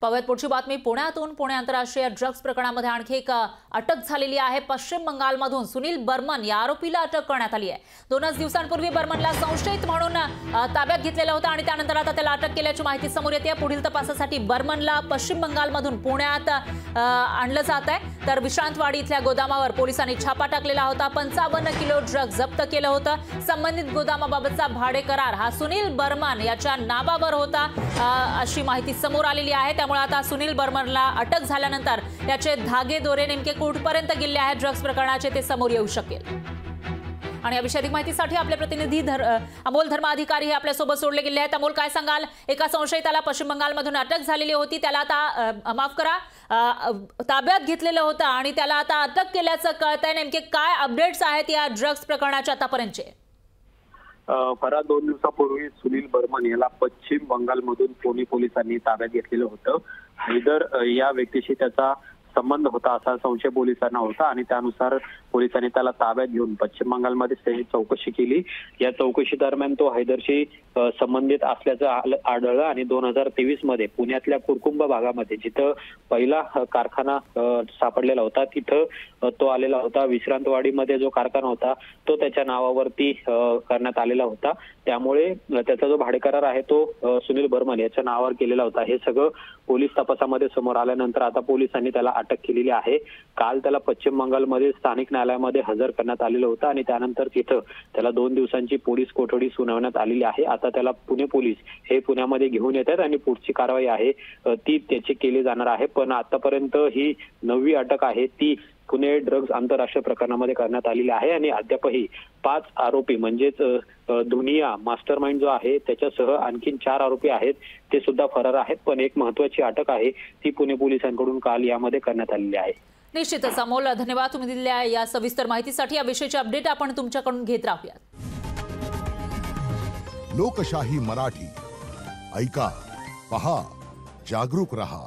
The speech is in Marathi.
पाहूयात पुढची बातमी पुण्यातून। पुणे आंतरराष्ट्रीय ड्रग्ज प्रकरणामध्ये आणखी एक अटक झालेली आहे। पश्चिम बंगालमधून सुनील बर्मन या आरोपीला अटक करण्यात आली आहे। 2 दिवसांपूर्वी बर्मनला संशयित म्हणून ताब्यात घेतलेलं होतं आणि त्यानंतर आता त्याला अटक केल्याची माहिती समोर येते। पुढील तपासासाठी बर्मनला पश्चिम बंगालमधून पुण्यात आणलं जात आहे। तर विश्रांतवाडी इथल्या गोदामावर पोलिसांनी छापा टाकलेला होता। 55 किलो ड्रग्ज जप्त केलं होतं। संबंधित गोदामाबाबतचा भाडे करार हा सुनील बर्मन याच्या नावावर होता अशी माहिती समोर आलेली आहे। त्यामुळे आता सुनील बर्मनला अटक झाल्यानंतर याचे धागे दोरे नेमके कुठपर्यंत गेले आहेत ड्रग्ज प्रकरणाचे ते समोर येऊ शकेल। आणि याविषयी अधिक माहितीसाठी आपले प्रतिनिधी अमोल धर्माधिकारी हे आपल्यासोबत जोडले गेले आहेत। अमोल, काय सांगाल? एका संशयिताला पश्चिम बंगालमधून अटक झालेली होती, त्याला आता माफ करा ताब्यात घेतलेलं होतं आणि त्याला आता अटक केल्याचं कळतंय। नेमके काय अपडेट्स आहेत या ड्रग्ज प्रकरणाचे आतापर्यंतचे? फरार 2 दिवसापूर्वी सुनील बर्मन याला पश्चिम बंगालमधून पुणे पोलिसांनी ताब्यात घेतलेलं होतं। हैदर या व्यक्तीशी त्याचा संबंध होता असा संशय पोलिसांना होता आणि त्यानुसार पोलिसांनी त्याला ताब्यात घेऊन पश्चिम बंगालमध्ये त्याची चौकशी केली। या चौकशी दरम्यान तो हैदरशी संबंधित असल्याचं आढळलं आणि 2023 मध्ये पुण्यातल्या कुरकुंभ भागामध्ये जिथं पहिला कारखाना सापडलेला होता तिथं तो आलेला होता। विश्रांतवाडीमध्ये जो कारखाना होता तो त्याच्या नावावरती करण्यात आलेला होता। त्यामुळे त्याचा जो भाडे करार आहे तो सुनील बर्मन याच्या नावावर केलेला होता। हे सगळं पोलीस तपासामध्ये समोर आल्यानंतर आता पोलिसांनी त्याला अटक केलेली आहे। काल त्याला पश्चिम बंगालमध्ये स्थानिक न्यायालयामध्ये हजर करण्यात आलेलं होतं आणि त्यानंतर तिथं त्याला 2 दिवसांची पोलीस कोठडी सुनावण्यात आलेली आहे। आता त्याला पुणे पोलीस हे पुण्यामध्ये घेऊन येतात आणि पुढची कारवाई आहे ती त्याची केली जाणार आहे। पण आतापर्यंत ही 9वी अटक आहे ती पुणे ड्रग्ज आंतरराष्ट्रीय प्रकरणामध्ये करण्यात आलेली आहे आणि अद्यापही 5 आरोपी म्हणजेच दुनिया मास्टरमाइंड जो आहे त्याच्यासह आणखीन 4 आरोपी आहेत ते सुद्धा फरार आहेत। पण एक महत्त्वाची अटक आहे ती पुणे पोलिसांकडून काल यामध्ये करण्यात आलेली आहे। निश्चितच अमोल, धन्यवाद तुम्ही दिलेल्या या सविस्तर माहितीसाठी। या विषयाची अपडेट आपण तुमच्याकडून घेत राहूयात। लोकशाही मराठी ऐका, पहा, जागरूक रहा।